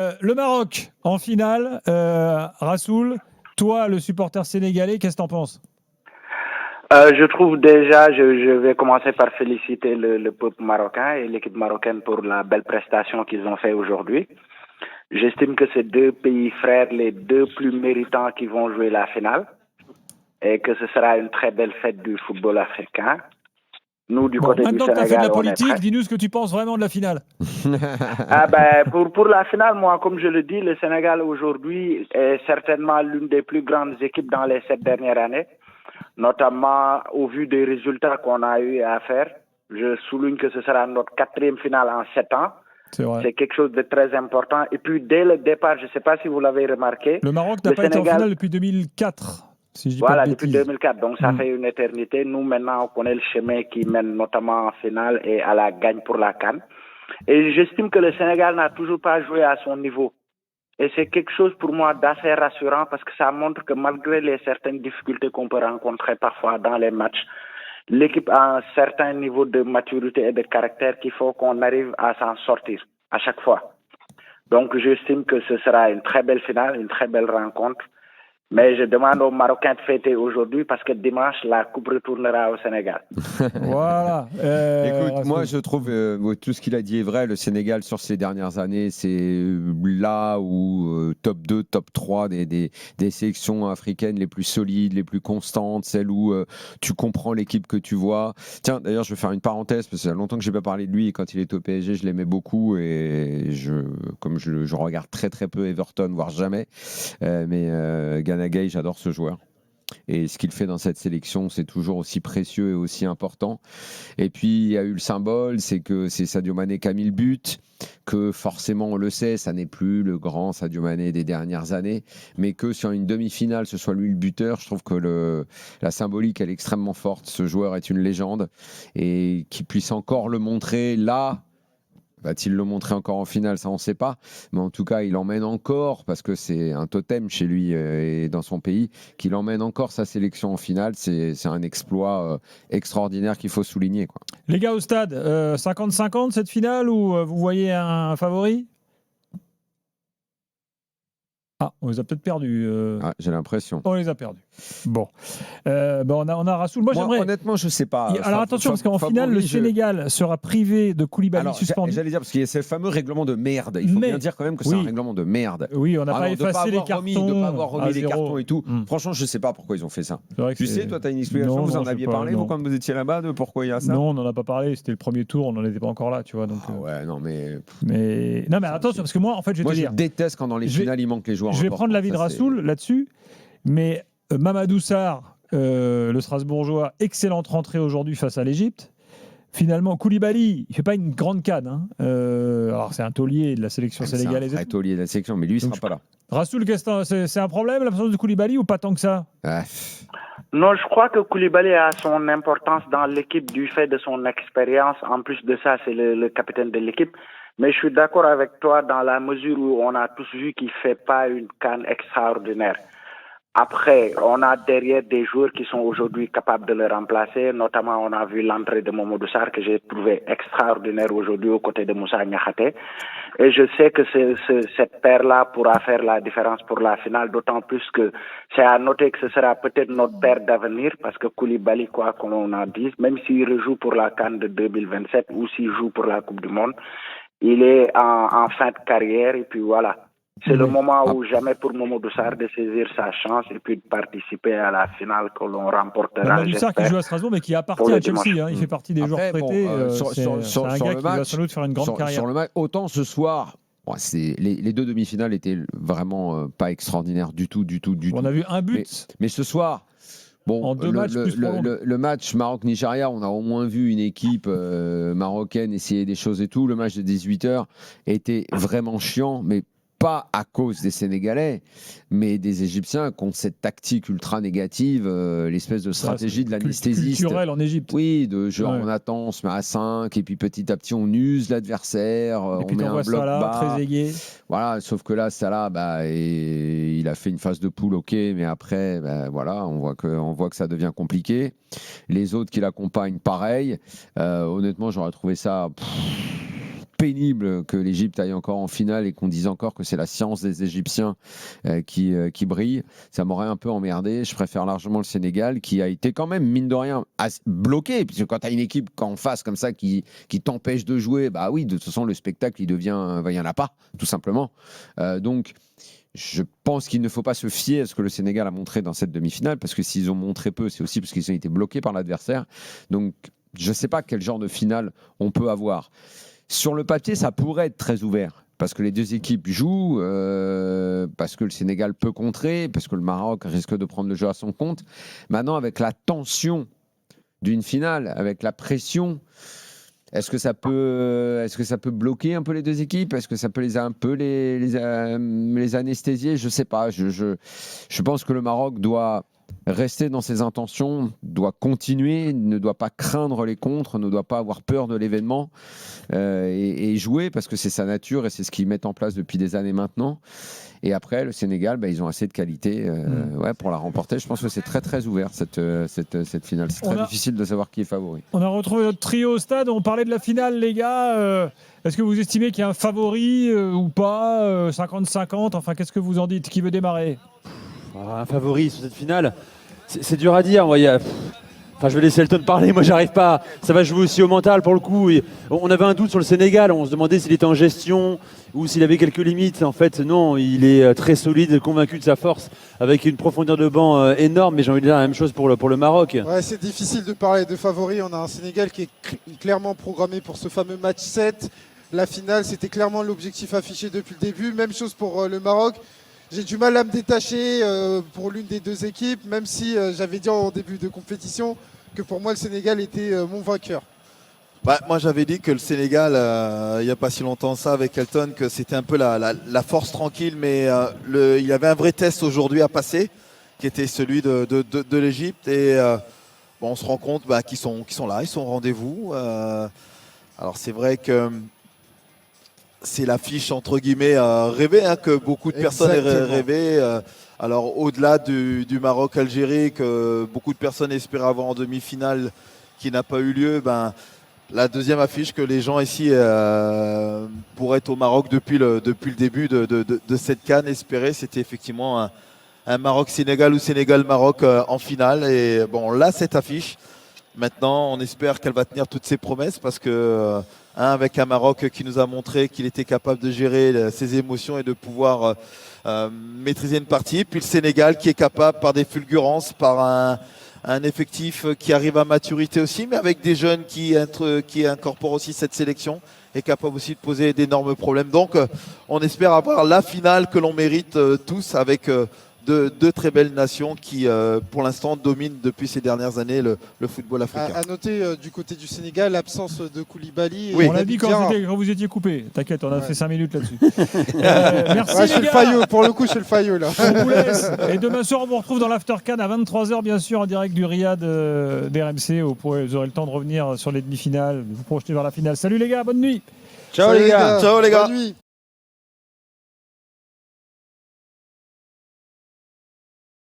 Le Maroc en finale, Rassoul, toi le supporter sénégalais, qu'est-ce que t'en penses? Je trouve déjà, je vais commencer par féliciter le peuple marocain et l'équipe marocaine pour la belle prestation qu'ils ont fait aujourd'hui. J'estime que c'est deux pays frères, les deux plus méritants qui vont jouer la finale et que ce sera une très belle fête du football africain. Nous, du Bon, côté du maintenant que tu as fait de la Sénégal, on est politique, prêts. dis-nous ce que tu penses vraiment de la finale. Ah ben, pour la finale, moi, comme je le dis, le Sénégal aujourd'hui est certainement l'une des plus grandes équipes dans les 7 dernières années, notamment au vu des résultats qu'on a eu à faire. Je souligne que ce sera notre 4e finale en 7 ans. C'est vrai. C'est quelque chose de très important. Et puis, dès le départ, je ne sais pas si vous l'avez remarqué, Le Maroc n'a le pas été en Sénégal, finale depuis 2004, si je dis pas de voilà, depuis bêtises. 2004. Donc, ça fait une éternité. Nous, maintenant, on connaît le chemin qui mène notamment en finale et à la gagne pour la CAN. Et j'estime que le Sénégal n'a toujours pas joué à son niveau. Et c'est quelque chose pour moi d'assez rassurant parce que ça montre que malgré les certaines difficultés qu'on peut rencontrer parfois dans les matchs, l'équipe a un certain niveau de maturité et de caractère qu'il faut qu'on arrive à s'en sortir à chaque fois. Donc j'estime que ce sera une très belle finale, une très belle rencontre. Mais je demande aux Marocains de fêter aujourd'hui parce que dimanche, la coupe retournera au Sénégal. Voilà. Écoute, moi je trouve tout ce qu'il a dit est vrai. Le Sénégal sur ces dernières années, c'est là où top 2, top 3 des sélections africaines les plus solides, les plus constantes, celles où tu comprends l'équipe que tu vois. Tiens, d'ailleurs, je vais faire une parenthèse parce que ça fait longtemps que je n'ai pas parlé de lui et quand il était au PSG, je l'aimais beaucoup et comme je regarde très très peu Everton, voire jamais, mais Gana Gueye, j'adore ce joueur. Et ce qu'il fait dans cette sélection, c'est toujours aussi précieux et aussi important. Et puis, il y a eu le symbole, c'est que c'est Sadio Mané qui a mis le but, que forcément, on le sait, ça n'est plus le grand Sadio Mané des dernières années, mais que sur une demi-finale, ce soit lui le buteur, je trouve que la symbolique, elle est extrêmement forte. Ce joueur est une légende et qu'il puisse encore le montrer là. Va-t-il le montrer encore en finale? Ça, on ne sait pas. Mais en tout cas, il emmène encore, parce que c'est un totem chez lui et dans son pays, qu'il emmène encore sa sélection en finale. C'est un exploit extraordinaire qu'il faut souligner, quoi. Les gars au stade, 50-50 cette finale ou vous voyez un favori? Ah, on les a peut-être perdus. J'ai l'impression. On les a perdus. Bon. On a Rassoul. Moi, j'aimerais. Honnêtement, je ne sais pas. Alors attention, parce qu'en finale, le Sénégal sera privé de Koulibaly suspendu. J'allais dire, parce qu'il y a ce fameux règlement de merde. Il faut bien dire quand même que c'est un règlement de merde. Oui, on n'a pas effacé les cartons. De ne pas avoir remis les cartons et tout. Franchement, je ne sais pas pourquoi ils ont fait ça. Tu sais, toi, tu as une explication. Vous en aviez parlé, vous, quand vous étiez là-bas, de pourquoi il y a ça? Non, on n'en a pas parlé. C'était le premier tour. On n'en était pas encore là, tu vois. Donc, ouais, non, mais. Non, mais attention, parce que moi, en fait, je vais te dire. Je déteste quand dans les finales, il manque les joueurs. Je vais prendre l'avis de Rassoul là-dessus. Mais Mamadou Sarr, le Strasbourgeois, excellente rentrée aujourd'hui face à l'Égypte. Finalement, Koulibaly, il ne fait pas une grande canne. Hein. Alors, c'est un taulier de la sélection sénégalaise. C'est un taulier de la sélection, mais lui, il ne sera pas là. Rassoul, c'est un problème, l'absence de Koulibaly, ou pas tant que ça? Non, je crois que Koulibaly a son importance dans l'équipe du fait de son expérience. En plus de ça, c'est le capitaine de l'équipe. Mais je suis d'accord avec toi dans la mesure où on a tous vu qu'il ne fait pas une canne extraordinaire. Après, on a derrière des joueurs qui sont aujourd'hui capables de le remplacer. Notamment, on a vu l'entrée de Mamadou Sarr que j'ai trouvé extraordinaire aujourd'hui aux côtés de Moussa Niakhaté. Et je sais que cette paire-là pourra faire la différence pour la finale, d'autant plus que c'est à noter que ce sera peut-être notre paire d'avenir parce que Koulibaly, quoi qu'on en dise, même s'il rejoue pour la CAN de 2027 ou s'il joue pour la Coupe du Monde, il est en fin de carrière et puis voilà. C'est le moment où jamais pour Mamadou Sarr de saisir sa chance et puis de participer à la finale que l'on remportera. Mamadou Sarr qui joue à Strasbourg mais qui appartient à Chelsea. Hein. Il fait partie des joueurs prêtés. C'est un gars qui va sans doute faire une grande carrière. Sur le match, autant ce soir, les deux demi-finales étaient vraiment pas extraordinaires du tout. On a vu un but. Mais ce soir... Bon, le match Maroc-Nigeria, on a au moins vu une équipe marocaine essayer des choses et tout. Le match de 18h était vraiment chiant, mais pas à cause des Sénégalais, mais des Égyptiens qui ont cette tactique ultra négative, l'espèce de stratégie de l'anesthésiste. Culturelle en Égypte. Oui, de genre on attend, on se met à 5, et puis petit à petit on use l'adversaire, on met un bloc bas. Très aigué. Voilà, sauf que là, Salah, il a fait une phase de poule, ok, mais après, voilà, on voit que ça devient compliqué. Les autres qui l'accompagnent, pareil. Honnêtement, j'aurais trouvé ça pénible que l'Égypte aille encore en finale et qu'on dise encore que c'est la science des Égyptiens qui brille. Ça m'aurait un peu emmerdé. Je préfère largement le Sénégal qui a été quand même, mine de rien, bloqué. Puisque quand tu as une équipe en face comme ça qui t'empêche de jouer, bah oui, de toute façon, le spectacle, il n'y en a pas, tout simplement. Donc, je pense qu'il ne faut pas se fier à ce que le Sénégal a montré dans cette demi-finale, parce que s'ils ont montré peu, c'est aussi parce qu'ils ont été bloqués par l'adversaire. Donc, je ne sais pas quel genre de finale on peut avoir. Sur le papier, ça pourrait être très ouvert, parce que les deux équipes jouent, parce que le Sénégal peut contrer, parce que le Maroc risque de prendre le jeu à son compte. Maintenant, avec la tension d'une finale, avec la pression, est-ce que ça peut bloquer un peu les deux équipes? Est-ce que ça peut les anesthésier? Je ne sais pas. Je pense que le Maroc doit rester dans ses intentions, doit continuer, ne doit pas craindre les contres, ne doit pas avoir peur de l'événement et jouer parce que c'est sa nature et c'est ce qu'ils mettent en place depuis des années maintenant. Et après, le Sénégal, ils ont assez de qualité pour la remporter. Je pense que c'est très très ouvert cette finale. C'est très difficile de savoir qui est favori. On a retrouvé notre trio au stade. On parlait de la finale, les gars. Est-ce que vous estimez qu'il y a un favori ou pas 50-50. Enfin, qu'est-ce que vous en dites? Qui veut démarrer? Un favori sur cette finale, c'est dur à dire. Enfin, je vais laisser Elton parler, moi j'arrive pas. Ça va jouer aussi au mental pour le coup. Et on avait un doute sur le Sénégal, on se demandait s'il était en gestion ou s'il avait quelques limites. En fait, non, il est très solide, convaincu de sa force, avec une profondeur de banc énorme. Mais j'ai envie de dire la même chose pour le Maroc. Ouais, c'est difficile de parler de favoris. On a un Sénégal qui est clairement programmé pour ce fameux match 7. La finale, c'était clairement l'objectif affiché depuis le début. Même chose pour le Maroc. J'ai du mal à me détacher pour l'une des deux équipes, même si j'avais dit en début de compétition que pour moi le Sénégal était mon vainqueur. Moi j'avais dit que le Sénégal, il n'y a pas si longtemps ça avec Elton, que c'était un peu la force tranquille, mais il y avait un vrai test aujourd'hui à passer, qui était celui de l'Égypte. Et on se rend compte qu'ils sont là, ils sont au rendez-vous. Alors c'est vrai que c'est l'affiche entre guillemets rêvée, que beaucoup de personnes rêvaient. Alors au-delà du Maroc-Algérie que beaucoup de personnes espéraient avoir en demi-finale, qui n'a pas eu lieu, la deuxième affiche que les gens ici pourraient être au Maroc depuis le début de cette CAN espérer, c'était effectivement un Maroc-Sénégal ou Sénégal-Maroc en finale. Et bon, là cette affiche. Maintenant, on espère qu'elle va tenir toutes ses promesses parce que avec un Maroc qui nous a montré qu'il était capable de gérer ses émotions et de pouvoir maîtriser une partie. Puis le Sénégal qui est capable par des fulgurances, par un effectif qui arrive à maturité aussi, mais avec des jeunes qui incorporent aussi cette sélection, est capable aussi de poser d'énormes problèmes. Donc on espère avoir la finale que l'on mérite tous avec deux très belles nations qui, pour l'instant, dominent depuis ces dernières années le football africain. À noter du côté du Sénégal l'absence de Koulibaly. Oui, on l'a dit quand vous étiez coupé. T'inquiète, on a fait 5 minutes là-dessus. Merci les gars. Fayot, pour le coup, je suis le Fayot là. On vous laisse. Et demain soir, on vous retrouve dans l'After CAN à 23h, bien sûr, en direct du Riyad d'RMC. Vous aurez le temps de revenir sur les demi-finales, vous projeter vers la finale. Salut les gars, bonne nuit. Ciao les gars. Ciao les gars. Bonne nuit.